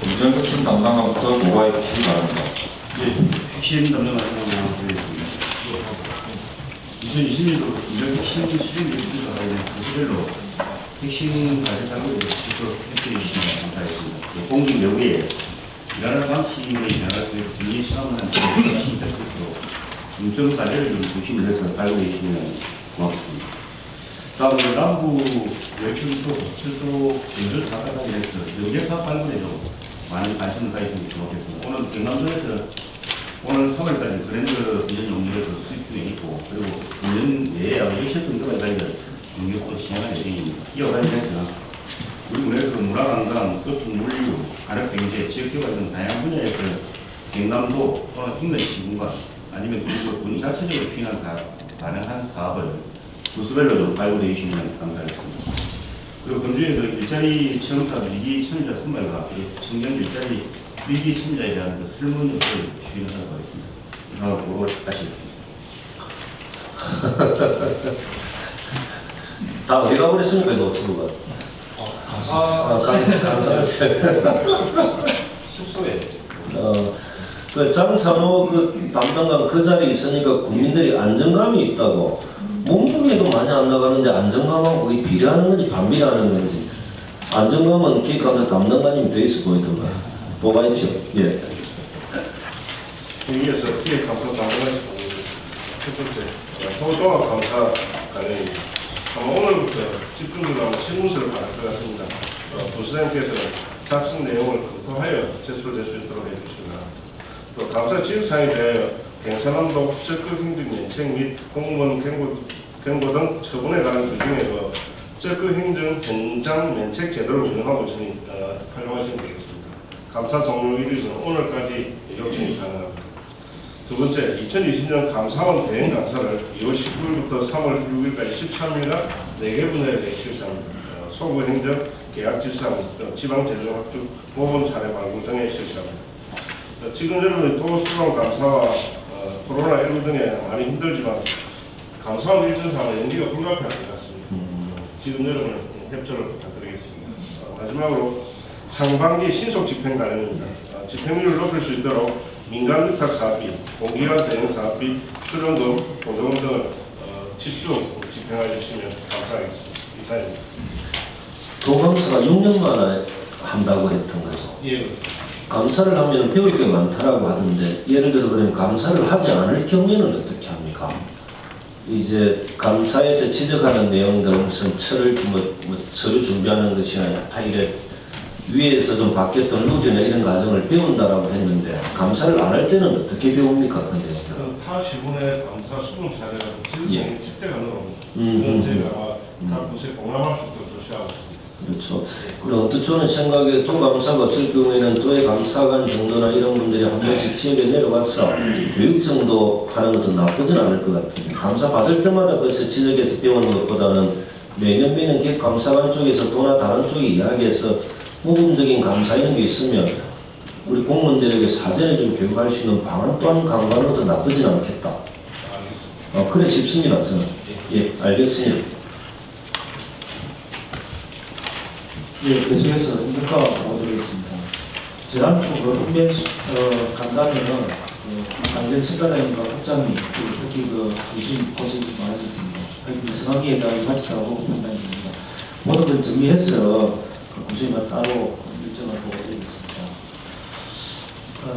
이전 핵심 담당관부터 노가해 주시기 바랍니다. 핵심 담당 말씀을 드리겠습니다. 2020년도 이전 핵심 수행 기술과 관련된 구조별로 핵심 과제 사항을 직접 해주시기 감사하겠습니다. 공직 여기에 일하는 방식의 변화를 분리 시험을 한 핵심 대표로 중점 과제를 좀 중심으로 해서 알고 계시면 고맙습니다. 다음으로 남부 열출도, 철도, 연결 사업과 관련해서 연계사업 관련해서 많은 관심을 가지시면 좋겠습니다. 오늘 경남도에서 오늘 3월까지 브랜드 비전 용역에서 수입 중에 있고, 그리고 금년 내에 역시 등급에 관련 용역도 시행할 예정입니다. 이와 관련해서 우리 군에서 문화관광, 교통, 물류, 가력경제, 지역개발 등 다양한 분야에서 경남도 또는 인근시군과 아니면 군 자체적으로 추진한 다양한 사업을 부서별로 좀 발굴해 주시면 감사하겠습니다. 그리고 금주에 그 일자리 체험사 위기 참여자 선발과 청년 일자리 위기 참여자에 대한 그 설문 요소를 추진하도록 하겠습니다. 이상을 보고 하시겠습니다. 다 어디 가버렸습니까, 노트북은? 숙소에. 그 장찬호 그 담당관 그 자리에 있으니까 국민들이 안정감이 있다고. 몸무게도 많이 안 나가는데 안정감하고 거의 비례하는 건지 반비례하는 건지. 안정감은 기획감사 담당관님이 돼 있어 보이던가. 보가십시오. 예. 회의에서 기획감사 담당관이 첫 번째, 소조합감사 관련입니다. 오늘부터 집중적으로 실무서를 받을 것 같습니다. 부수장께서 작성 내용을 검토하여 제출될 수 있도록 해주시면, 또 감사 지역사항에 대하여 경찰남도 적극 행정 면책 및 공무원 경고 등 처분에 관한 규정에서 적극 행정 현장 면책 제도를 운영하고 있으니 활용하시면 되겠습니다. 감사 종료일은 오늘까지 요청이 가능합니다. 두 번째, 2020년 감사원 대행 감사를 2월 19일부터 3월 6일까지 13일간 4개 분야에 실시합니다. 소부 행정, 계약 질서 등 지방 재정 합축, 모범 사례 발굴 등에 실시합니다. 지금 여러분이 도수감 감사와 코로나19 등에 많이 힘들지만 감사원 일정 사항은 연기가 불가피한 것 같습니다. 지금 여러분의 협조를 부탁드리겠습니다. 마지막으로 상반기 신속 집행 관련입니다. 집행률을 높일 수 있도록 민간 위탁 사업비, 공기관 대행 사업비, 출연금, 보조금 등을 집중 집행해 주시면 감사하겠습니다. 이상입니다. 도감사가 6년 만에 한다고 했던 거죠. 예, 그렇습니다. 감사를 하면 배울 게 많다라고 하던데, 예를 들어 그러면 감사를 하지 않을 경우에는 어떻게 합니까? 이제 감사에서 지적하는 내용들 무슨 서류 준비하는 것이나 다 이래 위에서 좀 바뀌었던 룰이나 이런 과정을 배운다라고 했는데, 감사를 안 할 때는 어떻게 배웁니까? 그 내용들. 타 시군의 감사 수능 사례가 질성이 집대가 늘어옵니다. 저희가 다 곳에 공감할 수 있도록 조치하고 있습니다. 그렇죠. 그리고 또 저는 생각에 도 감사가 없을 경우에는 도의 감사관 정도나 이런 분들이 한 번씩 지역에 내려가서 교육 정도 하는 것도 나쁘진 않을 것 같은데, 감사 받을 때마다 그것을 지적해서 배우는 것보다는 매년 기획 감사관 쪽에서 또나 다른 쪽이 이야기해서 모범적인 감사 이런 게 있으면 우리 공무원들에게 사전에 좀 교육할 수 있는 방안 또한 강구하는 것도 나쁘진 않겠다. 알겠습니다. 그래 싶습니다, 저는. 예, 알겠습니다. 예, 계속해서 인력과 보도드리겠습니다. 지난주 읍면 간담회는 강변 신과장님과 국장님, 특히 교수님 고생 많으셨습니다. 이승환 기자님 같이 나오고 판단이 됩니다. 모든 걸 정리해서 교수님과 따로 일정을 보고드리겠습니다.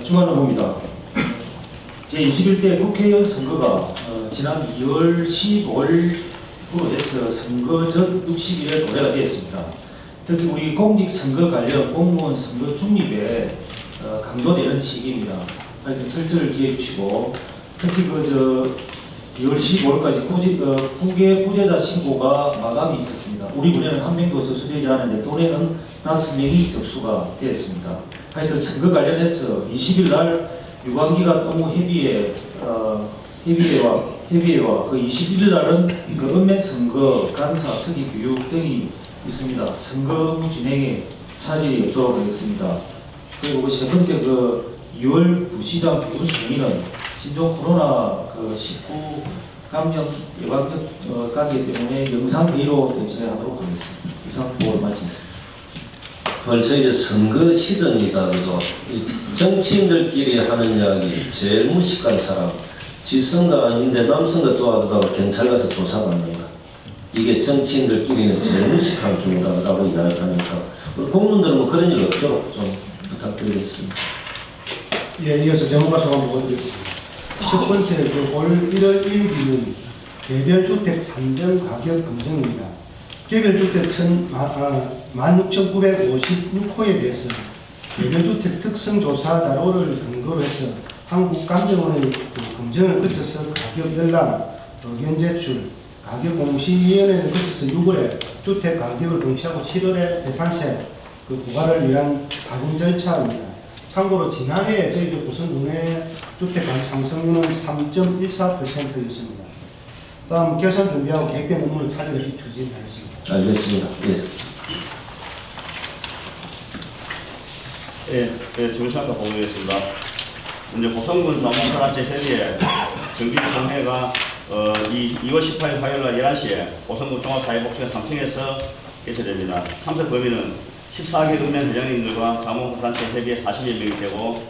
주간을 봅니다. 제21대 국회의원 선거가 지난 2월 15일부로 해서 선거 전 60일에 도래가 되었습니다. 특히 우리 공직선거 관련 공무원 선거 중립에 강조되는 시기입니다. 하여튼 철저히 기해 주시고, 특히 2월 15일까지 국외 부재자 신고가 마감이 있었습니다. 우리 군에는 한 명도 접수되지 않았는데 도내는 5명이 접수가 되었습니다. 하여튼 선거 관련해서 20일 날 유관기관 업무 협의회와 그 21일 날은 그 읍면 선거 간사 서기 교육 등이 있습니다. 선거 업무 진행에 차질이 없도록 하겠습니다. 그리고 세 번째 2월 부시장 부분수 행위는 신종 코로나 19 감염 예방적 관계 때문에 영상 회의로 대처하도록 하겠습니다. 이상 보고를 마치겠습니다. 벌써 이제 선거 시즌이다, 그죠? 이 정치인들끼리 하는 이야기, 제일 무식한 사람, 지 선거 아닌데 남 선거 도와주다가 경찰 가서 조사받는다. 이게 정치인들끼리는 제일 무식한 경우라고 이야기하니까 우리 국민들은 뭐 그런 일 없도록 좀 부탁드리겠습니다. 예, 이어서 전문가 소감 보고드리겠습니다. 첫 번째, 올 1월 1일은 개별주택 산정 가격 검증입니다. 개별주택 16,956호에 대해서 개별주택 특성조사 자료를 근거로 해서 한국감정원의 검증을 거쳐서 가격 열람, 의견 제출, 가격공시위원회를 거쳐서 6월에 주택 가격을 공시하고 7월에 재산세 부과를 위한 사전 절차입니다. 참고로 지난해 저희들 고성군의 주택가격 상승률은 3.14%였습니다. 다음 결산 준비하고 계획된 업무를 차질없이 추진하겠습니다. 알겠습니다. 예. 예, 정시학과 보고드리겠습니다. 이제 고성군 자원사단체 협의회 정기총회가 2월 18일 화요일 날 11시에 고성군 종합사회복지관 3층에서 개최됩니다. 참석 범위는 14개 읍면 회장님들과 자원사단체 협의회 40여 명이 되고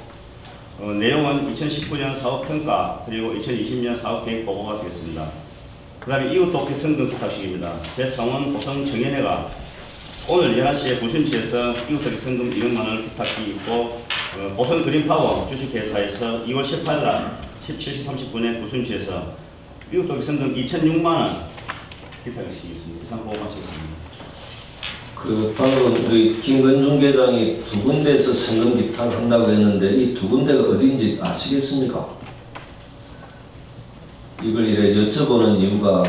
내용은 2019년 사업평가 그리고 2020년 사업계획 보고가 되겠습니다. 그 다음에 이웃돕기 성금 부탁식입니다. 제 창원 고성 정연회가 오늘 11시에 부순시에서 이웃돕기 성금 200만 원을 부탁식이 있고 고성 그린파워 주식회사에서 2월 18일 날 17시 30분에 부순시에서 이웃돕기 성금 2,006만 원 부탁식이 있습니다. 이상 보고 마치겠습니다. 그 방금 우리 김건중 계장이 두 군데에서 성금 기탁한다고 했는데 이 두 군데가 어딘지 아시겠습니까? 이걸 이래 여쭤보는 이유가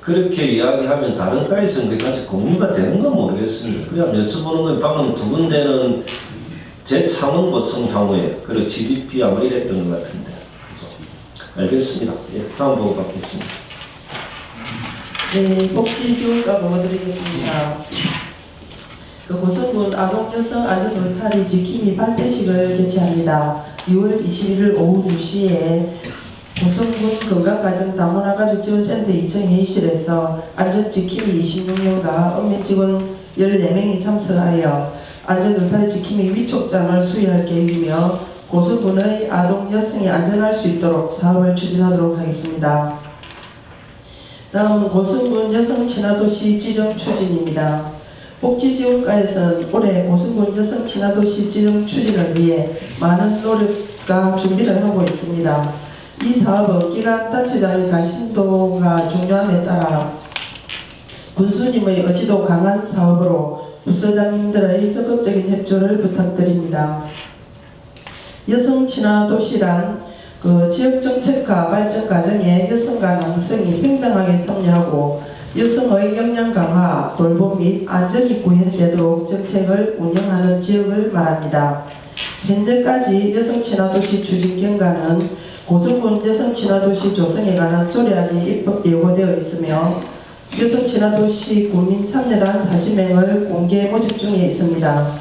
그렇게 이야기하면 다른 과에서 그까지 공유가 되는 건 모르겠습니다. 그냥 여쭤보는 건 방금 두 군데는 제 창원 고성 향후에 그리고 GDP 아마 이랬던 것 같은데 그죠? 알겠습니다. 예, 다음 보고 받겠습니다. 네, 복지지원과 보고드리겠습니다. 고성군 아동여성 안전울타리 지킴이 발대식을 개최합니다. 6월 21일 오후 2시에 고성군 건강가정다문화가족지원센터 2층 회의실에서 안전지킴이 26명과 읍면직원 14명이 참석하여 안전울타리 지킴이 위촉장을 수여할 계획이며 고성군의 아동 여성이 안전할 수 있도록 사업을 추진하도록 하겠습니다. 다음은 고성군 여성친화도시 지정 추진입니다. 복지지원과에서는 올해 고성군 여성친화도시 지정 추진을 위해 많은 노력과 준비를 하고 있습니다. 이 사업은 기관 단체장의 관심도가 중요함에 따라 군수님의 의지도 강한 사업으로 부서장님들의 적극적인 협조를 부탁드립니다. 여성친화도시란 지역정책과 발전 과정에 여성과 남성이平等하게 참여하고 여성의 역량 강화, 돌봄 및 안전이 구현되도록 정책을 운영하는 지역을 말합니다. 현재까지 여성친화도시 추진 경과는 고성군 여성친화도시 조성에 관한 조례안이 예고되어 있으며 여성친화도시 군민참여단 40명을 공개 모집 중에 있습니다.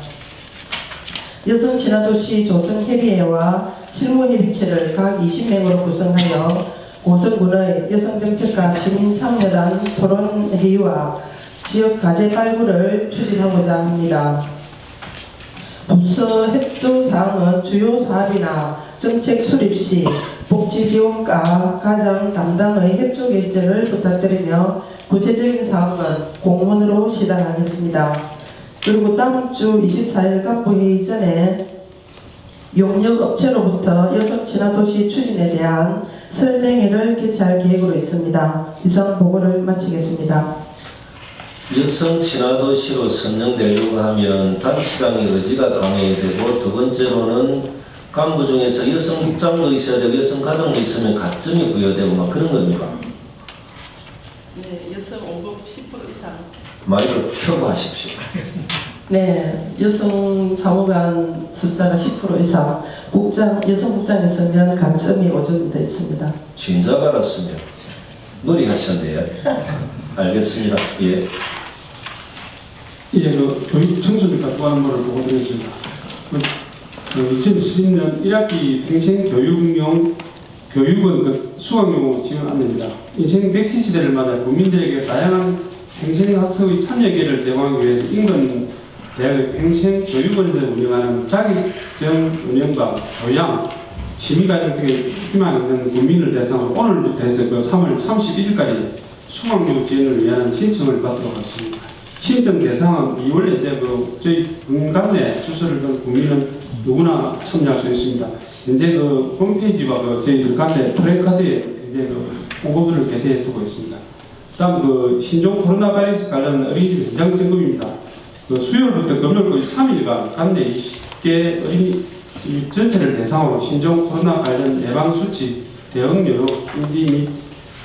여성친화도시 조성협의회와 실무협의체를 각 20명으로 구성하여 고성군의 여성정책과 시민참여단 토론회의와 지역 과제 발굴을 추진하고자 합니다. 부서 협조사항은 주요 사업이나 정책 수립 시 복지지원과 가장 담당의 협조 결제를 부탁드리며 구체적인 사항은 공문으로 시달하겠습니다. 그리고 다음 주 24일 간부회의 전에 용역업체로부터 여성친화도시 추진에 대한 설명회를 개최할 계획으로 있습니다. 이상 보고를 마치겠습니다. 여성친화도시로 선정되려고 하면 단체장의 의지가 강해야 되고 두 번째로는 간부 중에서 여성국장도 있어야 되고 여성가정도 있으면 가점이 부여되고 막 그런 겁니까? 네, 여성 5급 10% 이상. 마이크를 켜고 하십시오. 네, 여성 사무관 숫자가 10% 이상, 여성국장이 있으면 가점이 5점이 되어 있습니다. 진작 알았으면 머리 하셨네요. 알겠습니다. 예. 예, 교육 청소년과 구하는 것을 보고드리겠습니다. 2020년 1학기 평생교육용 교육원 수강료 지원 안내입니다. 인생 100세 시대를 맞아 국민들에게 다양한 평생 학습의 참여 기회를 제공하기 위해서 인근 대학의 평생교육원에서 운영하는 자격증 운영과 교양, 취미과정 등에 희망 있는 국민을 대상으로 오늘부터 해서 그 3월 31일까지 수강료 지원을 위한 신청을 받도록 하겠습니다. 신청 대상은 2월 이제 저희 분간내 주소를 둔 국민은 누구나 참여할 수 있습니다. 현재 홈페이지와 저희 분간내 플래카드에 이제 홍보글을 게재해 두고 있습니다. 다음 신종 코로나 바이러스 관련 어린이집 현장 점검입니다. 수요일부터 금요일까지 3일간 관내 20개 어린이 전체를 대상으로 신종 코로나 관련 예방 수치, 대응 요령, 인지 및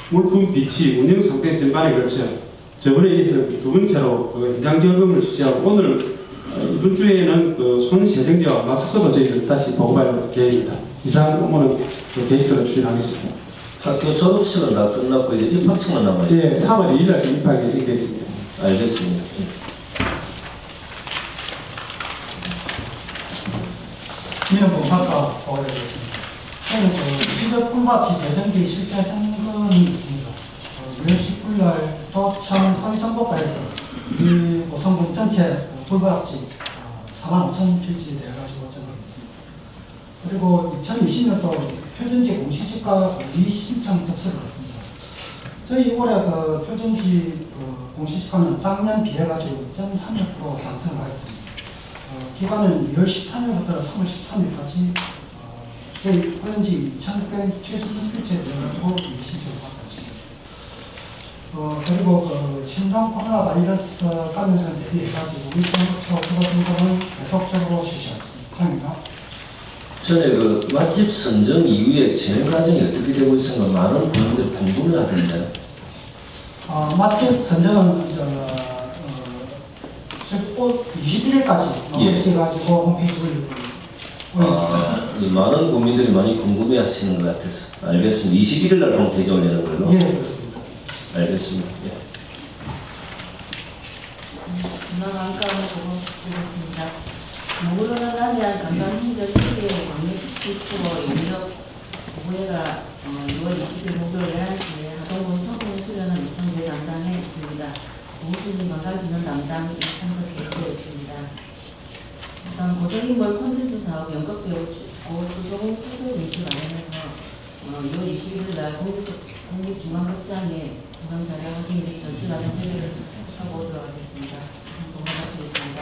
물품 비치, 운영 상태 전반에 걸쳐 저번에 이어서 두 번째로 현장 점검을 실시하고 오늘 이번 주에는 손 세정제와 마스크도 저희들 다시 보고할 계획입니다. 이상 업무는 계획대로 추진하겠습니다. 학교 졸업식은 다 끝났고 이제 입학식만 남아요. 예, 3월 2일 날 입학이 예정되어 알겠습니다. 민원 봉사과 보고드리겠습니다. 저는 지적 불합치 재정비 실태 점검이 있습니다. 6월 19일 날 도청 토지정보과에서 이 오성군 전체 불합치 45,000필지 내가지고 점검했습니다. 그리고 2020년도 표준지 공시지가 권리 신청 접수를 했습니다. 저희 올해 표준지 공시지가는 작년 비해가지고 2.36% 상승하였습니다. 기간은 2월 13일부터 3월 13일까지 저희 표준지 2,676필지에 대해서 신청을 받고 있습니다. 그리고 신종 코로나 바이러스 감염증 대비해가지고 위생업소 주거 점검을 계속적으로 실시하겠습니다. 이상입니다. 전에 맛집 선정 이후에 진행 과정이 어떻게 되고 있는가 많은 국민들이 궁금해하던데. 맛집 선정은 21일까지 마치가지고 홈페이지를 많은 국민들이 많이 궁금해하시는 것 같아서 알겠습니다. 21일 날 홈페이지 올리는 걸로. 예, 그렇습니다. 알겠습니다. 예. 건강안과를 보고 드리겠습니다. 노후로는 하면 건강행정 협의회 광역시 투어 용역 부회가 6월 20일 목요일 11시에 하동군 청소년 수련원 이청대 담당에 있습니다. 고수님 건강진흥 담당이 참석해 있습니다. 다음 고정인물 콘텐츠 사업 연극배우 고주종 투표 제시 관련해서 2월 21일 날 국립중앙극장에 전원 자료 확인 및 전시 과정 협의를 하고 들어가겠습니다. 공부 마치겠습니다.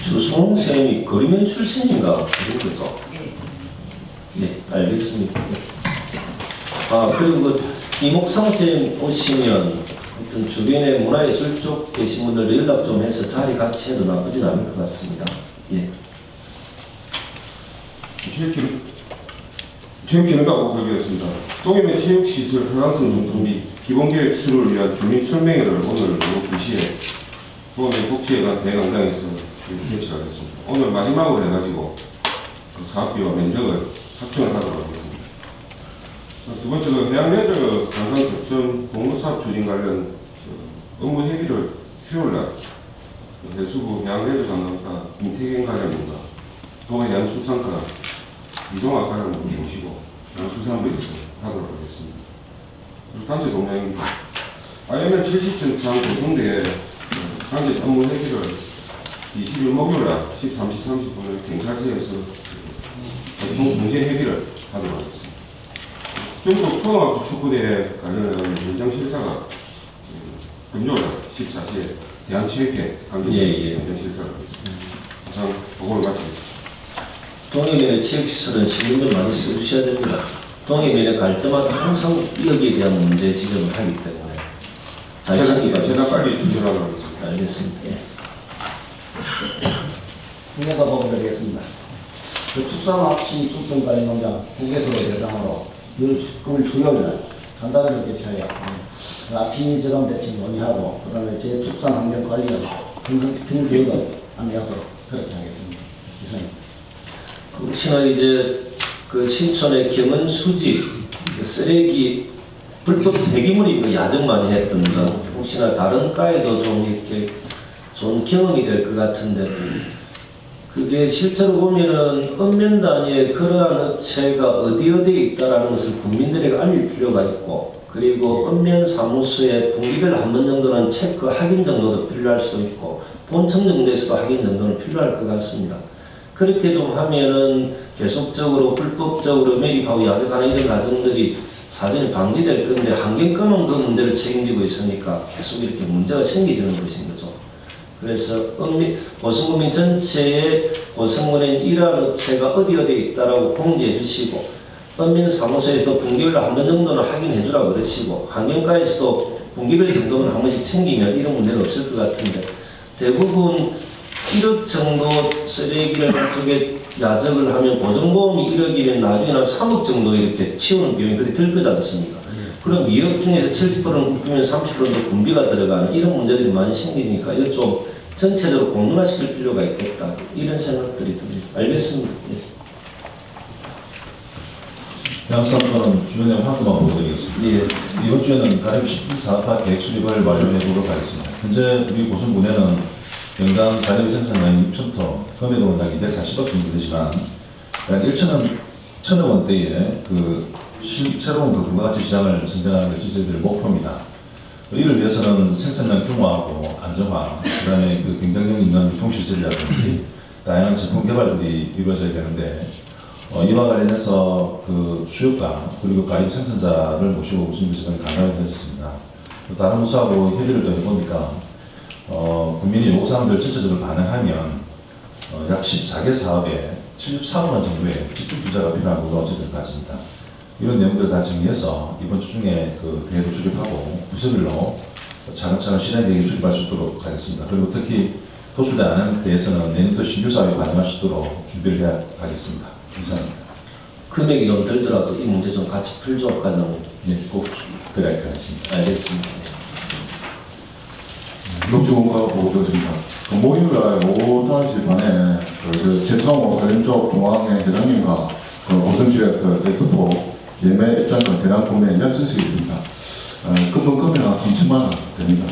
주성 쌤이 거리면 출신인가? 그래서 네, 알겠습니다. 그리고 이목상 쌤 오시면 하여튼 주변에 문화예술 쪽 계신 분들도 연락 좀 해서 자리 같이 해도 나쁘진 않을 것 같습니다. 예. 체육진흥과고 그러겠습니다. 동해면 체육시설 현황성 정돈 및 기본계획 수립을 위한 주민 설명회를 오늘 오후 2시에 동해면 복지회관 대강당에서 개최하겠습니다. 오늘 마지막으로 해가지고 그 사업비와 면적을 확정을 하도록 하겠습니다. 두 번째 해양레저 관광 득점 공로사업 추진 관련 업무 협의를 수요일날 해수부 해양레저 관광과 김태경 과장님과 동해양수산과 이종학 과장님 모시고 양수산부에서 하도록 하겠습니다. 그리고 단체 동향입니다. IML 70.3 고성대에 단체 업무 회기를 20일 목요일날 13시 30분에 경찰서에서 공제 회기를 하도록 하겠습니다. 전국 초등학교 축구대회 관련한 현장 실사가 금요일 14시에 대한체육회 강경 현장 실사를 하겠습니다. 이상 보고를 마치겠습니다. 동해면의 체육시설은 신경 좀 많이 써주셔야 됩니다. 동해면에 갈 때마다 항상 여기에 대한 문제 지적을 하기 때문에 잘 챙기가 제가 빨리 조절하도록 하겠습니다. 알겠습니다. 예. 국내가 보고드리겠습니다. 축산합치 축전관리농장 국외소를 대상으로 금일 수요일날 간단하게 개최하여 합치 저감 대책 논의하고 그다음에 제축산 환경 관련 분석팀 교육을 안내하도록 그렇게 하겠습니다. 이상입니다. 혹시나 이제 신촌의 경은 수지 쓰레기 불법 폐기물이 야정 많이 했던 거 혹시나 다른 과에도 좀 이렇게 좋은 경험이 될 것 같은데 그게 실제로 보면은 읍면 단위에 그러한 업체가 어디에 있다라는 것을 국민들에게 알릴 필요가 있고 그리고 읍면 사무소에 분기별 한 번 정도는 체크 확인 정도도 필요할 수도 있고 본청 정도에서도 확인 정도는 필요할 것 같습니다. 그렇게 좀 하면은 계속적으로 불법적으로 매립하고 야적하는 이런 가정들이 사전에 방지될 건데 환경권은 그 문제를 책임지고 있으니까 계속 이렇게 문제가 생기지는 것인 거죠. 그래서 고성군민 전체의 고성군에 이러한 업체가 어디에 있다라고 공지해 주시고 은민사무소에서도 분기별로 한 번 정도는 확인해 주라고 그러시고 환경과에서도 분기별 정도는 한 번씩 챙기면 이런 문제는 없을 것 같은데 대부분 1억 정도 쓰레기를 쪽에 야적을 하면 보존보험이 1억이면 나중에 한 3억 정도 이렇게 치우는 비용이 그렇게 들 거지 않습니까? 그럼 2억 중에서 70%는 국비면 30%는 군비가 들어가는 이런 문제들이 많이 생기니까 이거 좀 전체적으로 공론화시킬 필요가 있겠다 이런 생각들이 듭니다. 알겠습니다. 양산권은 주변에 한두만 보고드리겠습니다. 예. 이번 주에는 가령 14파 계획 수립을 완료해 보도록 하겠습니다. 현재 우리 고성군에는 연간 가령 생산량이 6,000톤, 금액은 약 240억 정도 되지만 약 1,000억 원대의 새로운 부가가치 시장을 선정하는 것이 저희들의 목표입니다. 이를 위해서는 생산량 규모하고 안정화, 그 다음에 경쟁력 있는 유통시설이라든지 다양한 제품 개발들이 이루어져야 되는데 이와 관련해서 수요가 그리고 가입 생산자를 모시고 무슨 비서관이 간담회를 했었습니다. 다른 부서하고 협의를 또 해보니까 국민의 요구사항들 전체적으로 반영하면 약 14개 사업에 74억 원 정도의 집중 투자가 필요한 것으로 어쨌든 가집니다. 이런 내용들을 다 정리해서 이번 주 중에 계획을 수립하고 부서별로 차근차근 실행 계획을 수립할 수 있도록 하겠습니다. 그리고 특히 도출되지 않은 데에서는 내년도 신규 사업에 반영할 수 있도록 준비를 해야 하겠습니다. 이상입니다. 금액이 좀 들더라도 이 문제 좀 같이 풀죠, 과장. 네, 꼭 그래야 하겠습니다. 알겠습니다. 녹주공과 보고드립니다. 목요일날 오후 5시 반에 재창호 사림쪽 중앙회 회장님과 고성실에서 엑스포 예매 입장권 대량 구매 약정식이 있습니다. 금번 금액은 3천만 원 됩니다.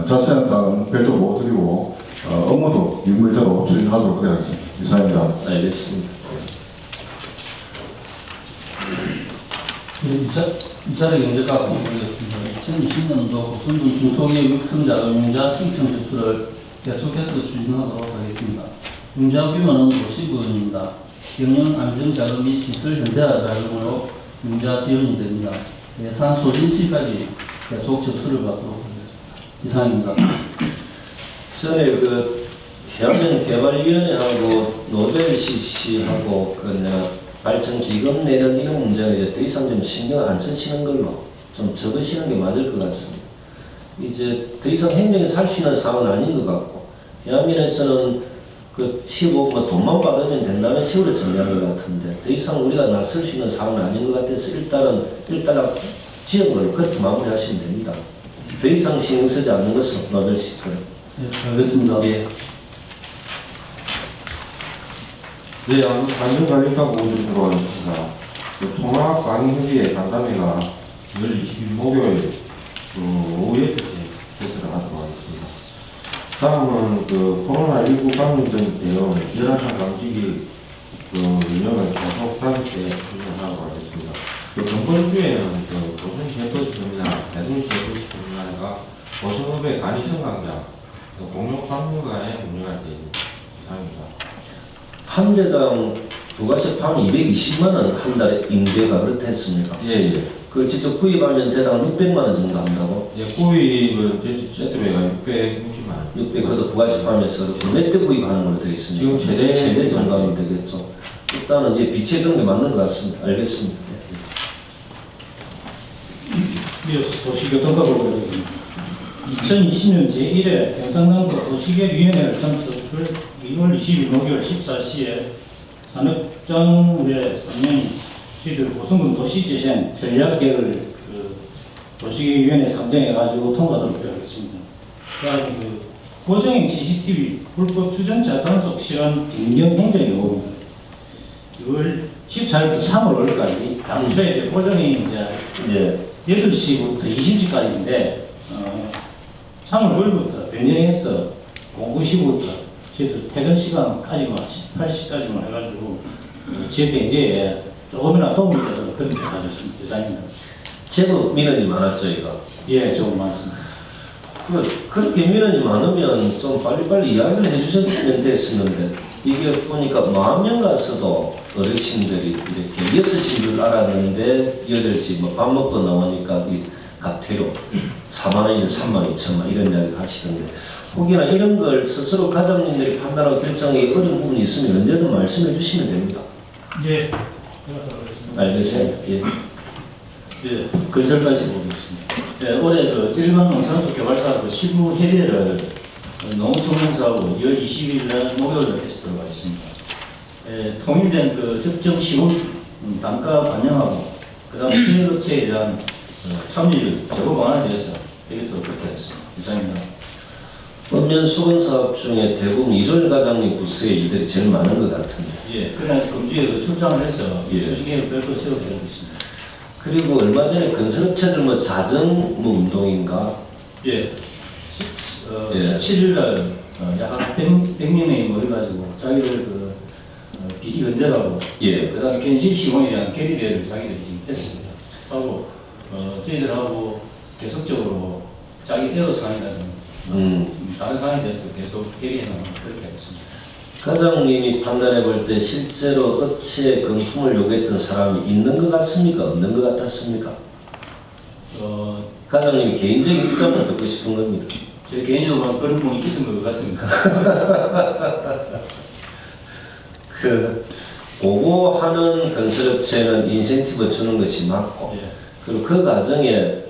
자세한 사항은 별도 보고드리고 업무도 유물대로 추진하도록 하겠습니다. 이상입니다. 알겠습니다. 이차례 경제과 보겠습니다. 2020년도 고성군 중소기업 육성자 융자 신청 접수를 계속해서 추진하도록 하겠습니다. 융자 규모는 50억원입니다. 경영 안전자금 및 시설 현대화 자금으로 융자 지원이 됩니다. 예산 소진 시까지 계속 접수를 받도록 하겠습니다. 이상입니다. 전에 해양개발위원회하고 노벨 CC하고 발전 기금 내는 이런 문제는 이제 더 이상 좀 신경 안 쓰시는 걸로 좀 적으시는 게 맞을 것 같습니다. 이제 더 이상 행정이 살 수 있는 사항은 아닌 것 같고, 해양면에서는 15억 돈만 받으면 된다는 식으로 정리한 것 같은데, 더 이상 우리가 나설 수 있는 사항은 아닌 것 같아서 일단은 지은 걸로 그렇게 마무리하시면 됩니다. 더 이상 신경 쓰지 않는 것은 노벨 시스템. 네, 알겠습니다. 예. 네, 안전관리과 보고드리도록 하겠습니다. 통합강의협의회 간담회가 2월 20일 목요일 오후에 개최를 하도록 하겠습니다. 다음은 코로나19 감염된 대응 열화상 감지기 운영을 계속 5대 운영하도록 하겠습니다. 이번 주에는 고성시외버스터미널, 대동시외버스터미널과 고성읍의 간이성강장 공용 박물관에 운영할 계획입니다. 이상입니다. 한 대당 부가세 파면 220만 원 한 달에 임대가 그렇다 했습니까? 예. 그걸 직접 구입하면 대당 600만 원 정도 한다고? 예, 구입은 세트비가 660만 원. 600, 그것도 부가세 포함해서 몇 대 구입하는 걸로 되어 있습니다. 지금 세대 정도 하면 되겠죠. 일단은 비치해 두는 게 맞는 것 같습니다. 알겠습니다. 이어서 도시교통과 보겠습니다. 2020년 제1회 경상남도 도시계획위원회 참석을 2월 20일 목요일 14시에 산업장의 3명이 저희들 고성군 도시재생 전략계획을 도시계획위원회 상정해가지고 통과하도록 하겠습니다. 그다음 고정행 CCTV 불법 주전자 단속 실현 변경 행정 요구입니다. 2월 14일부터 3월 5일까지 당초에 이제 고정행이 이제 8시부터 20시까지인데 3월 9일부터 변경해서 오후 시부터 저희들 퇴근 시간까지만 18시까지만 해가지고 지역 경제에 조금이나 도움이 되도록 그렇게 하겠습니다. 이상입니다. 제법 민원이 많았죠, 이거? 예, 조금 많습니다. 그렇게 민원이 많으면 좀 빨리빨리 이야기를 해주셨으면 됐었는데 이게 보니까 10,000명 가서도 어르신들이 이렇게 6시인 줄 알았는데 8시 뭐 밥 먹고 나오니까 이 가태료 40,000원이나 32,000원 이런 이야기 하시던데 혹이나 이런 걸 스스로 가장님들이 판단하고 결정이 어려운 부분이 있으면 언제든 말씀해 주시면 됩니다. 예. 알겠어요? 예. 예, 건설까지 보겠습니다. 예, 올해 그 일반 농산업 개발사 그 실무 협의회를 농업총련사하고 2월 20일 날 목요일에 했도록 하겠습니다. 예, 통일된 그 적정 시공 단가 반영하고 그다음 기획업체에 대한 참여율 제고 방안에 대해서 얘기하도록 그렇게 하겠습니다. 이상입니다. 읍면 수건 사업 중에 대부분 이졸 과장님 부스에 이들이 제일 많은 것 같은데. 예, 그날 금주에 그 출장을 해서 예. 조직계획을 별도 세워드리고 있습니다. 그리고 얼마 전에 건설업체들 뭐 자정 뭐 운동인가? 예. 예. 17일 날 약 100명이 모여가지고 자기들 그 비리 건재라고 예. 그다음에 갱신 시공에 대한 계리 대회를 자기들이 지금 했습니다. 하고 저희들하고 계속적으로 자기 에어 상황이라든 다른 상황에 대해서 계속 계리해 나가는 그렇게 하겠습니다. 과장님이 판단해 볼 때 실제로 업체에 금품을 요구했던 사람이 있는 것 같습니까? 없는 것 같았습니까? 과장님이 개인적인 입장을 듣고 싶은 겁니다. 제 개인적으로 그런 부분이 있은 것 같습니다. 보고하는 건설업체는 인센티브 주는 것이 맞고 예. 그리고 그 과정에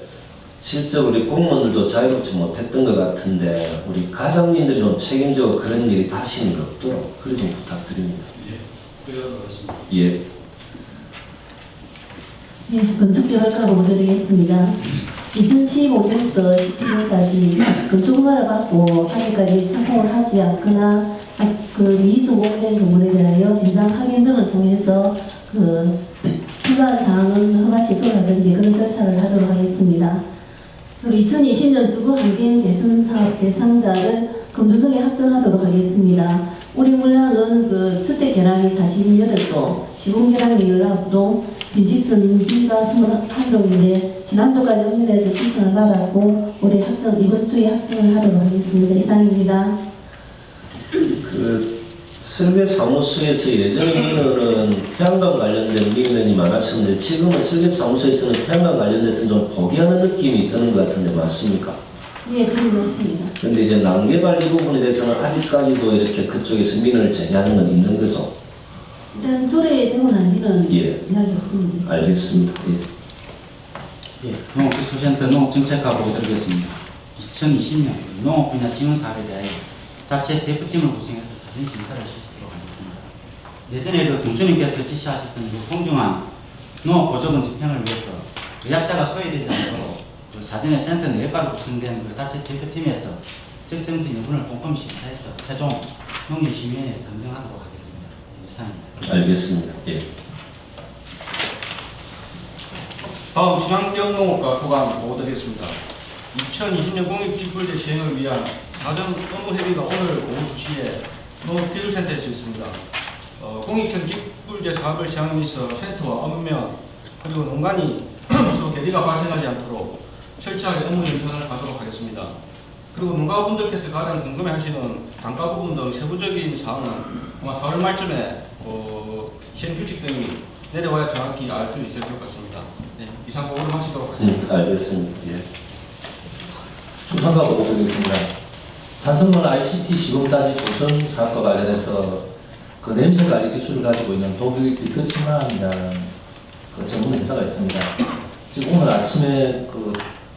실제 우리 공무원들도 자유롭지 못했던 것 같은데 우리 과장님들이 좀 책임지고 그런 일이 다시는 없도록 그걸 좀 부탁드립니다. 예. 그렇습니다. 예. 예, 건축개발과 보고드리겠습니다. 2015년부터 17년까지 건축허가를 받고 아직까지 착공을 하지 않거나 그 미수공된 건물에 대하여 현장 확인 등을 통해서 그 필요한 사항은 허가 취소라든지 그런 절차를 하도록 하겠습니다. 2020년 주거 환경 개선 사업 대상자를 검증성에 확정하도록 하겠습니다. 우리 물량은 그 주택 계량이 48동, 지붕 계량이 19동, 빈집 전비가 21동인데 지난주까지 확인해서 신청을 받았고 올해 이번 주에 확정을 하도록 하겠습니다. 이상입니다. 그 설계 사무소에서 예전에 민원은 태양광 관련된 민원이 많았었는데 지금은 설계 사무소에서는 태양광 관련돼서 좀 포기하는 느낌이 드는 것 같은데 맞습니까? 예, 그렇습니다. 근데 이제 난개발 이 부분에 대해서는 아직까지도 이렇게 그쪽에서 민원을 제기하는 건 있는 거죠? 일단 소래되고 난 뒤는 예. 이야기 없습니다. 알겠습니다. 예. 예, 농업기술센터 농업정책과 보고드리겠습니다. 2020년 농업 분야 지원 사업에 대하여 자체 대표팀을 구성해서 자진 심사를 실시하도록 하겠습니다. 예전에 그 동수님께서 지시하셨던 그 공정한 농업 보조금 집행을 위해서 의약자가 소외되지 않도록 그 사전에 센터 내과로 구성된 그 자체 대표팀에서 적정수 여부를 꼼꼼히 심사해서 최종 농림심의위원회에 선정하도록 하겠습니다. 이상입니다. 알겠습니다. 예. 다음 친환경 농업과 소감 보고드리겠습니다. 2020년 공익기술제 시행을 위한 사전 업무 협의가 오늘 오후 2시에 농업기술센터에서 있습니다. 공익형 직불제 사업을 시행함에 있어 센터와 읍면 그리고 농간이 서로 괴리가 발생하지 않도록 철저하게 업무 연천을 가도록 하겠습니다. 그리고 농가분들께서 가장 궁금해하시는 단가 부분 등 세부적인 사항은 아마 4월 말쯤에 시행 규칙 등이 내려와야 정확히 알 수 있을 것 같습니다. 네, 이상 보고를 마치도록 하겠습니다. 알겠습니다. 예. 충성가 보고드리겠습니다. 산성문 ICT 시공단지 조선 사업과 관련해서 그 냄새 관리 기술을 가지고 있는 독일 리터치만이라는 그 전문 회사가 있습니다. 지금 오늘 아침에 그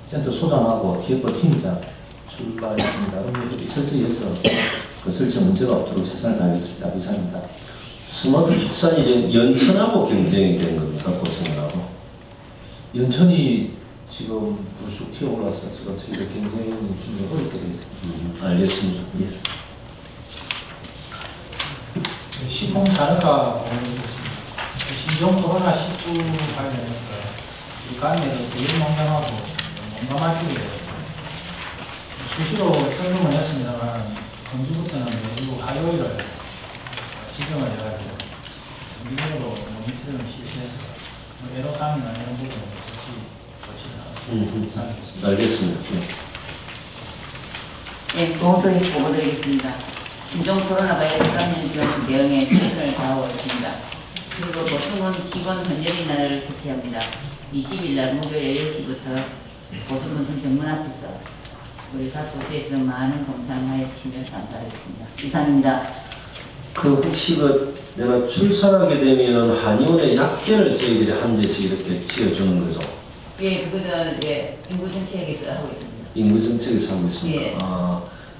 센터 소장하고 TF 팀장 출발했습니다. 업무협의 철저히 해서 그 설치 문제가 없도록 최선을 다하겠습니다. 이상입니다. 스마트 축산이 지금 연천하고 경쟁이 된 겁니까? 고성하고? 연천이 지금 불쑥 튀어올라서 지금 저희들 경쟁이 굉장히 어렵게 되어 있습니다. 알겠습니다. 예. 시공 산업과 보내드리겠습니다. 신종 코로나19 관련해서 이 관계에서 주인농장하고 농가말 쪽에 수시로 철거는 했습니다만 금주부터는 매주 화요일을 지정을 해가지고 정기적으로 모니터링을 실시해서 애로사항이나 이런 부분을 조치를 하고 있습니다. 알겠습니다. 예. 네, 보건소에서 보고드리겠습니다. 신종 코로나 바이러스 감염 지원 대응에 최선을 다하고 있습니다. 그리고 보성군 직원 헌혈의 날을 개최합니다. 20일 날 목요일 10시부터 보성군 정문 앞에서 우리 각 곳에서 많은 동참하여 주시면 감사하겠습니다. 이상입니다. 혹시 내가 출산하게 되면은 한의원에 약제를 저희들이 한 대씩 이렇게 지어주는 거죠? 예, 그거는 인구정책에서 하고 있습니다. 인구정책에서 하고 있습니다. 예.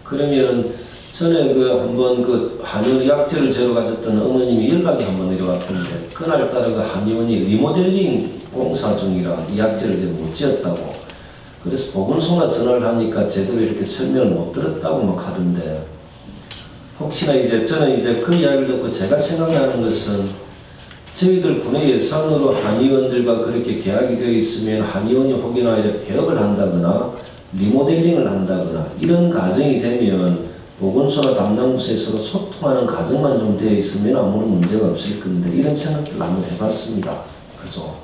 그러면은 전에 한번 한의원 약제를 재러 가셨던 어머님이 연락이 한번 내려왔던데 그날따라 한의원이 리모델링 공사 중이라 이 약제를 제가 못 지었다고. 그래서 보건소나 전화를 하니까 제대로 이렇게 설명을 못 들었다고 막 하던데 혹시나 저는 그 이야기를 듣고 제가 생각나는 것은 저희들 군의 예산으로 한의원들과 그렇게 계약이 되어 있으면 한의원이 혹여나 폐업을 한다거나 리모델링을 한다거나 이런 과정이 되면 보건소나 담당 부서에서 소통하는 과정만 좀 되어 있으면 아무런 문제가 없을 건데 이런 생각들 한번 해봤습니다. 그죠?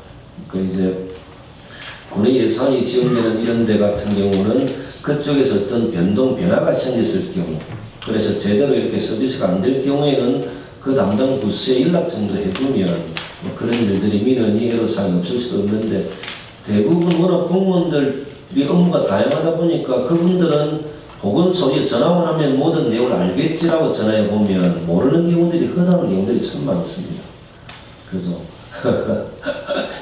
군의 예산이 지원되는 이런 데 같은 경우는 그쪽에서 어떤 변화가 생겼을 경우 그래서 제대로 이렇게 서비스가 안 될 경우에는 그 담당 부서에 연락 정도 해두면 그런 일들이 민원이 애로사항이 없을 수도 없는데 대부분 워낙 공무원들이 업무가 다양하다 보니까 그분들은 보건소에 전화만 하면 모든 내용을 알겠지라고 전화해 보면 모르는 경우들이 허다한 경우들이 참 많습니다. 그죠?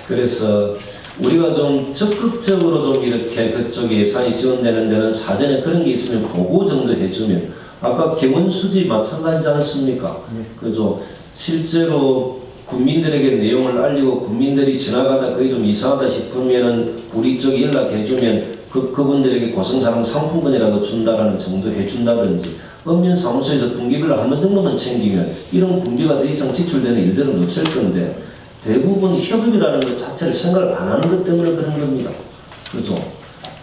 그래서 우리가 좀 적극적으로 좀 이렇게 그쪽에 예산이 지원되는 데는 사전에 그런 게 있으면 보고 정도 해주면 아까 경원수지 마찬가지지 않습니까? 그죠? 실제로 국민들에게 내용을 알리고 국민들이 지나가다 그게 좀 이상하다 싶으면은 우리 쪽에 연락해주면 그분들에게 고성사랑 상품권이라도 준다라는 정도 해준다든지 읍면사무소에서 분기별로 한 번 정도만 챙기면 이런 군비가 더 이상 지출되는 일들은 없을 건데 대부분 협업이라는 것 자체를 생각을 안 하는 것 때문에 그런 겁니다. 그죠?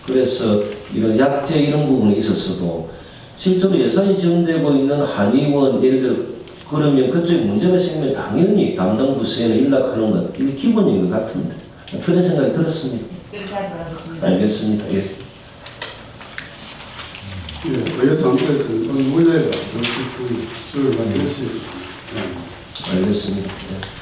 그래서 이런 약제 이런 부분에 있어서도 실제로 예산이 지원되고 있는 한의원 예를 들어 그러면 그쪽에 문제가 생기면 당연히 담당 부서에는 연락하는 것 이게 기본인 것 같은데 그런 생각이 들었습니다. 그렇게 하도록 하겠습니다. 알겠습니다. 예. 의회선거에서는 문제가 없을 뿐 수를 만드시겠습니다. 알겠습니다. 예.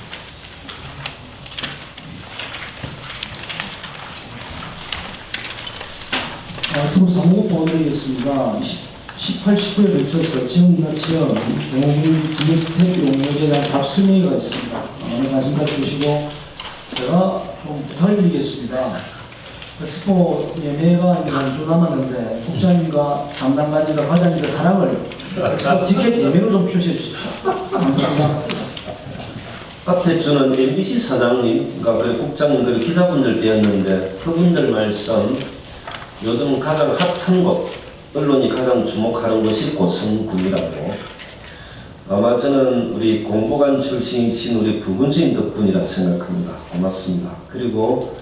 지금 사무국 보도드리겠습니다. 18, 19에 걸쳐서 지역이나 지역, 공공 지역 스태프 용역에 대한 사업 설명회가 있습니다. 오늘 관심까지 주시고 제가 좀 부탁을 드리겠습니다. 엑스포 예매가 한 주 남았는데 국장님과 담당관님과 과장님과 사랑을 엑스포 티켓 예매로 좀 표시해 주십시오. 감사합니다. 앞에 주는 MBC 사장님과 국장님들 기자분들 되었는데 그분들 말씀 요즘 가장 핫한 곳 언론이 가장 주목하는 곳이 고성군이라고 아마 저는 우리 공보관 출신이신 우리 부군수님 덕분이라 생각합니다. 고맙습니다. 그리고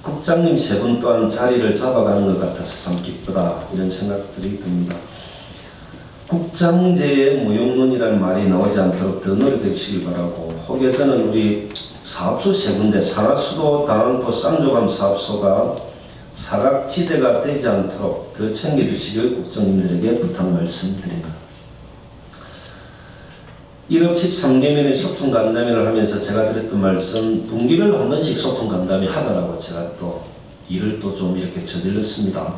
국장님 세 분 또한 자리를 잡아가는 것 같아서 참 기쁘다 이런 생각들이 듭니다. 국장제의 무용론이라는 말이 나오지 않도록 더 노력해 주시기 바라고 혹여 저는 우리 사업소 세 군데 상하수도 당안포 쌍조감 사업소가 사각지대가 되지 않도록 더 챙겨주시길 국장님들에게 부탁 말씀드립니다. 1업 13개면의 소통 간담회를 하면서 제가 드렸던 말씀 분기별로 한 번씩 소통 간담회 하자라고 제가 또 일을 또 좀 이렇게 저질렀습니다.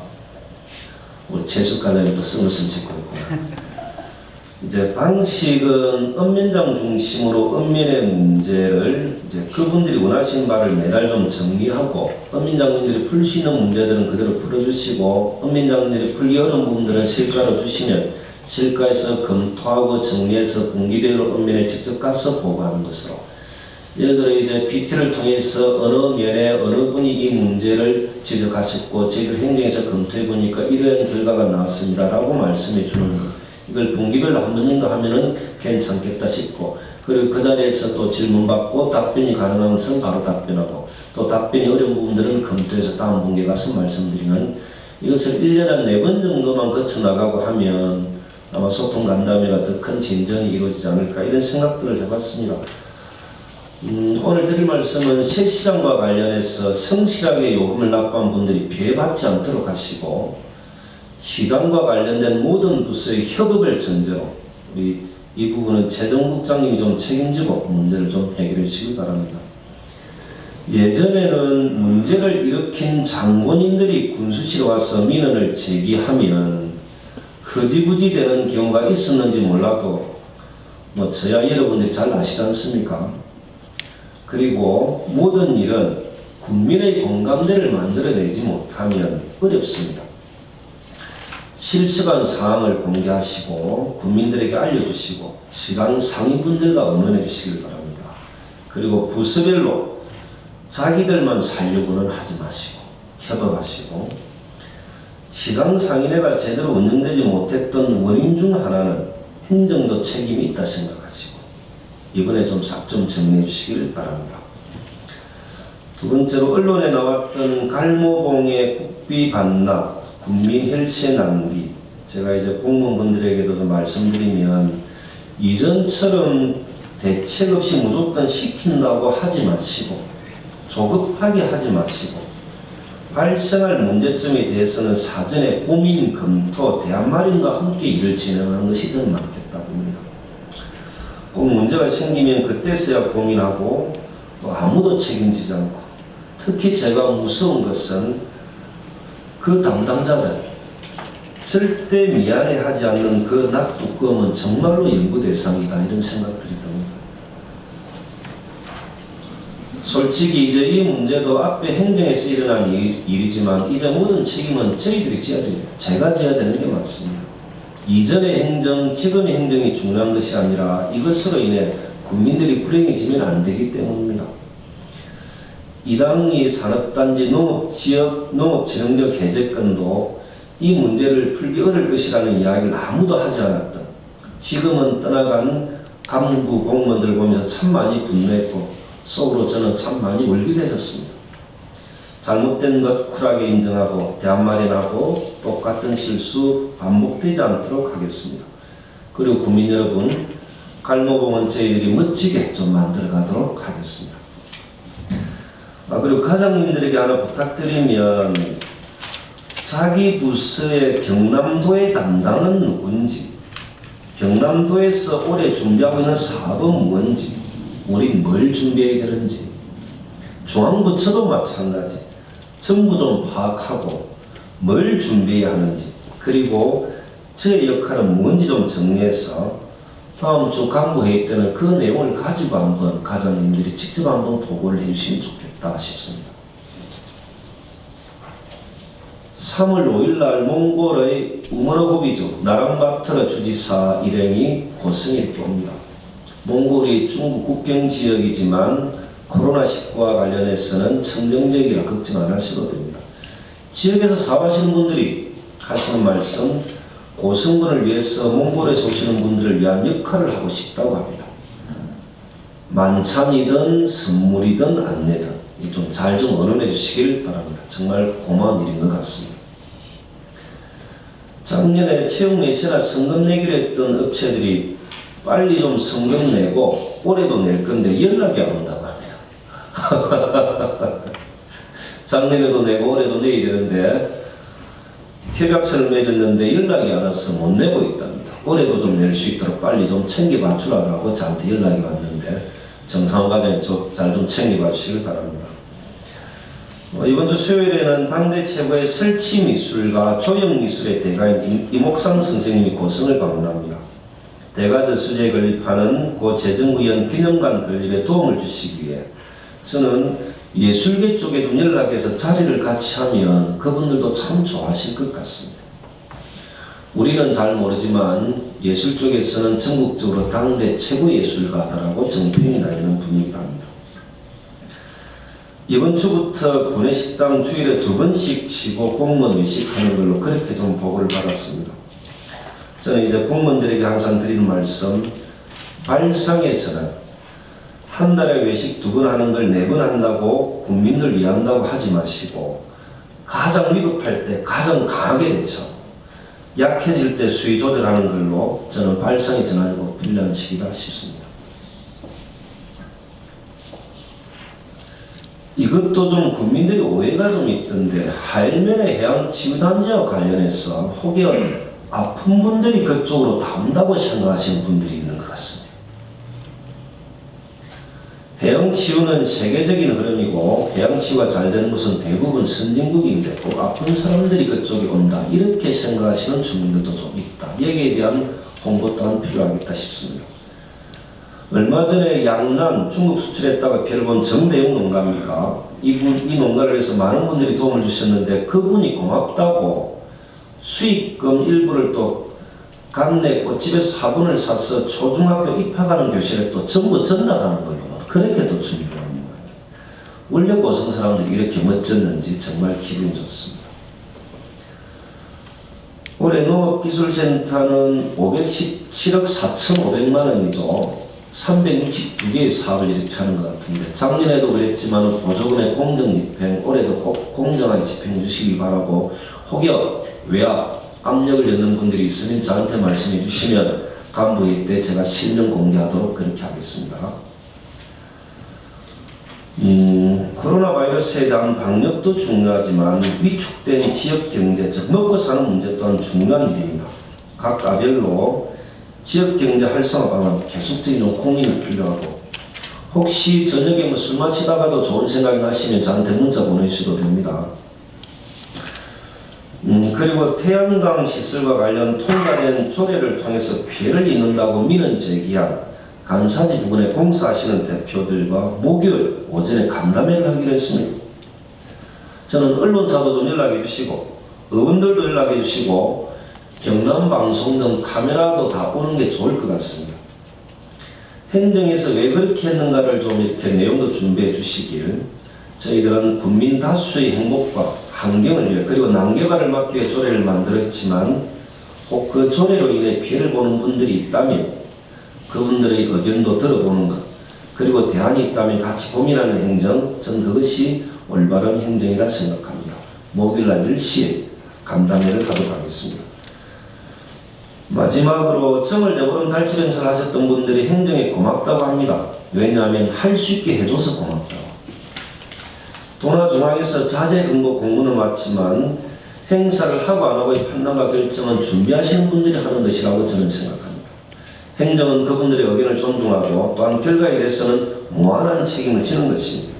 우리 최숙과장이 또 쓴것을 짓고 있고 이제 방식은 읍면장 중심으로 읍면의 문제를 이제 그분들이 원하시는 바를 매달 좀 정리하고 읍면장님들이 풀 수 있는 문제들은 그대로 풀어주시고 읍면장님들이 풀기 어려운 부분들은 실과로 주시면 실과에서 검토하고 정리해서 분기별로 읍면에 직접 가서 보고하는 것으로 예를 들어 이제 PT를 통해서 어느 면에 어느 분이 이 문제를 지적하셨고 저희들 행정에서 검토해 보니까 이러한 결과가 나왔습니다라고 말씀해 주는 것. 이걸 분기별로 한 번 정도 하면은 괜찮겠다 싶고 그리고 그 자리에서 또 질문받고 답변이 가능한 것은 바로 답변하고 또 답변이 어려운 부분들은 검토해서 다음 분기에 가서 말씀드리는 이것을 1년에 한 4번 정도만 거쳐나가고 하면 아마 소통 간담회가 더 큰 진전이 이루어지지 않을까 이런 생각들을 해봤습니다. 오늘 드릴 말씀은 세시장과 관련해서 성실하게 요금을 납부한 분들이 피해받지 않도록 하시고 시장과 관련된 모든 부서의 협업을 전제로 우리 이 부분은 재정국장님이 좀 책임지고 문제를 좀 해결해 주시기 바랍니다. 예전에는 문제를 일으킨 장본인들이 군수실에 와서 민원을 제기하면 흐지부지 되는 경우가 있었는지 몰라도 뭐 저야 여러분들이 잘 아시지 않습니까? 그리고 모든 일은 국민의 공감대를 만들어내지 못하면 어렵습니다. 실시간 사항을 공개하시고 국민들에게 알려주시고 시장 상인분들과 의논해 주시길 바랍니다. 그리고 부서별로 자기들만 살려고는 하지 마시고 협업하시고 시장 상인회가 제대로 운영되지 못했던 원인 중 하나는 행정도 책임이 있다 생각하시고 이번에 좀 싹 좀 정리해 주시길 바랍니다. 두 번째로 언론에 나왔던 갈모봉의 국비 반납, 국민 혈세 낭비, 제가 이제 공무원분들에게도 좀 말씀드리면 이전처럼 대책 없이 무조건 시킨다고 하지 마시고 조급하게 하지 마시고 발생할 문제점에 대해서는 사전에 고민, 검토, 대안마련과 함께 일을 진행하는 것이 저는 맞겠다고 봅니다. 꼭 문제가 생기면 그때서야 고민하고 또 아무도 책임지지 않고 특히 제가 무서운 것은 그 담당자들 절대 미안해하지 않는 그 낙두껌은 정말로 연구 대상이다 이런 생각들이 듭니다. 솔직히 이제 이 문제도 앞에 행정에서 일어난 일이지만 이제 모든 책임은 저희들이 져야 됩니다. 제가 져야 되는 게 맞습니다. 이전의 행정, 지금의 행정이 중요한 것이 아니라 이것으로 인해 국민들이 불행해지면 안 되기 때문입니다. 이당리 산업단지 농업지역 농업진흥적 해제권도 이 문제를 풀기 어려울 것이라는 이야기를 아무도 하지 않았던 지금은 떠나간 간부 공무원들을 보면서 참 많이 분노했고 속으로 저는 참 많이 울기도 했었습니다. 잘못된 것 쿨하게 인정하고 대안 마련하고 똑같은 실수 반복되지 않도록 하겠습니다. 그리고 국민 여러분, 갈모공은 저희들이 멋지게 좀 만들어 가도록 하겠습니다. 그리고 과장님들에게 하나 부탁드리면 자기 부서의 경남도의 담당은 누군지, 경남도에서 올해 준비하고 있는 사업은 뭔지, 우린 뭘 준비해야 되는지, 중앙부처도 마찬가지 전부 좀 파악하고 뭘 준비해야 하는지, 그리고 저의 역할은 뭔지 좀 정리해서 다음 주 간부회의 때는 그 내용을 가지고 한번 과장님들이 직접 한번 보고를 해주시면 좋겠다 싶습니다. 3월 5일날 몽골의 우머러고비주 나랑바트르 주지사 일행이 고성에 옵니다. 몽골이 중국 국경 지역이지만 코로나19와 관련해서는 청정지역이라 걱정 안 하셔도 됩니다. 지역에서 사업하시는 분들이 하시는 말씀, 고성군을 위해서 몽골에서 오시는 분들을 위한 역할을 하고 싶다고 합니다. 만찬이든 선물이든 안내든 좀 잘 좀 언론해 주시길 바랍니다. 정말 고마운 일인 것 같습니다. 작년에 채용 내시나 성금 내기로 했던 업체들이 빨리 좀 성금 내고 올해도 낼 건데 연락이 안 온다고 합니다. 작년에도 내고 올해도 내야 되는데 협약서를 맺었는데 연락이 안 와서 못 내고 있답니다. 올해도 좀 낼 수 있도록 빨리 좀 챙겨봐 주라고 저한테 연락이 왔는데 정상화 과장님 잘 좀 챙겨봐 주시길 바랍니다. 이번 주 수요일에는 당대 최고의 설치 미술가 조형 미술의 대가인 이목상 선생님이 고성을 방문합니다. 대가저 수제에 건립하는 고 재정의원 기념관 건립에 도움을 주시기 위해 저는 예술계 쪽에 좀 연락해서 자리를 같이 하면 그분들도 참 좋아하실 것 같습니다. 우리는 잘 모르지만 예술 쪽에서는 전국적으로 당대 최고 예술가다라고 정평이 나 있는 분이기도 합니다. 이번 주부터 구내식당 주일에 2번씩 쉬고 공무원 외식하는 걸로 그렇게 좀 보고를 받았습니다. 저는 이제 공무원들에게 항상 드리는 말씀, 발상의 전환, 한 달에 외식 2번 하는 걸 4번 한다고 국민들 위한다고 하지 마시고 가장 위급할 때 가장 강하게 대처, 약해질 때 수위 조절하는 걸로 저는 발상의 전환이 꼭 필요한 시기다 싶습니다. 이것도 좀 국민들이 오해가 좀 있던데 할면의 해양치유단지와 관련해서 혹여 아픈 분들이 그쪽으로 다 온다고 생각하시는 분들이 있는 것 같습니다. 해양치유는 세계적인 흐름이고 해양치유가 잘 되는 곳은 대부분 선진국인데 꼭 아픈 사람들이 그쪽에 온다 이렇게 생각하시는 주민들도 좀 있다. 여기에 대한 홍보 또한 필요하겠다 싶습니다. 얼마 전에 양남 중국 수출했다가 피해를 본 정대용 농가입니다. 이 농가를 해서 많은 분들이 도움을 주셨는데 그분이 고맙다고 수익금 일부를 또 간내 꽃집에서 화분을 사서 초중학교 입학하는 교실에 또 전부 전달하는 걸로 그렇게 또 준비를 합니다. 원래 고성 사람들이 이렇게 멋졌는지 정말 기분이 좋습니다. 올해 농업기술센터는 517억 4,500만 원이죠. 362개의 사업을 이렇게 하는 것 같은데 작년에도 그랬지만 보조금의 공정집행 올해도 꼭 공정하게 집행해 주시기 바라고 혹여 외압 압력을 넣는 분들이 있으면 저한테 말씀해 주시면 간부회의 때 제가 실명 공개하도록 그렇게 하겠습니다. 코로나 바이러스에 대한 방역도 중요하지만 위축된 지역 경제, 즉 먹고 사는 문제 또한 중요한 일입니다. 각 가별로 지역 경제 활성화 방안 계속적인 공인이 필요하고 혹시 저녁에 뭐 술 마시다가도 좋은 생각이 나시면 저한테 문자 보내주셔도 됩니다. 그리고 태양광 시설과 관련 통과된 조례를 통해서 피해를 입는다고 민원 제기한 간사지 부근에 공사하시는 대표들과 목요일 오전에 간담회를 하기로 했습니다. 저는 언론사도 좀 연락해 주시고 의원들도 연락해 주시고 경남방송 등 카메라도 다 오는 게 좋을 것 같습니다. 행정에서 왜 그렇게 했는가를 좀 이렇게 내용도 준비해 주시길 저희들은 국민 다수의 행복과 환경을 위해 그리고 난개발을 막기 위해 조례를 만들었지만 혹 그 조례로 인해 피해를 보는 분들이 있다면 그분들의 의견도 들어보는 것 그리고 대안이 있다면 같이 고민하는 행정 전 그것이 올바른 행정이라 생각합니다. 목요일날 10시에 간담회를 하도록 하겠습니다. 마지막으로 정을 내보름 달집 행사를 하셨던 분들이 행정에 고맙다고 합니다. 왜냐하면 할 수 있게 해줘서 고맙다고. 도나중앙에서 자재 근거 공문을 왔지만 행사를 하고 안 하고의 판단과 결정은 준비하시는 분들이 하는 것이라고 저는 생각합니다. 행정은 그분들의 의견을 존중하고 또한 결과에 대해서는 무한한 책임을 지는 것입니다.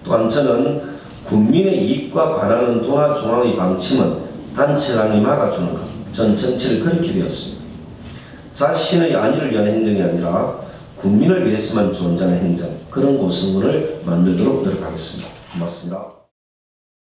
또한 저는 국민의 이익과 반하는 도나중앙의 방침은 단체랑이 막아주는 것. 전 정치를 그렇게 배웠습니다. 자신의 안위를 위한 행정이 아니라 국민을 위해서만 존재하는 행정 그런 고성군을 만들도록 노력하겠습니다. 고맙습니다.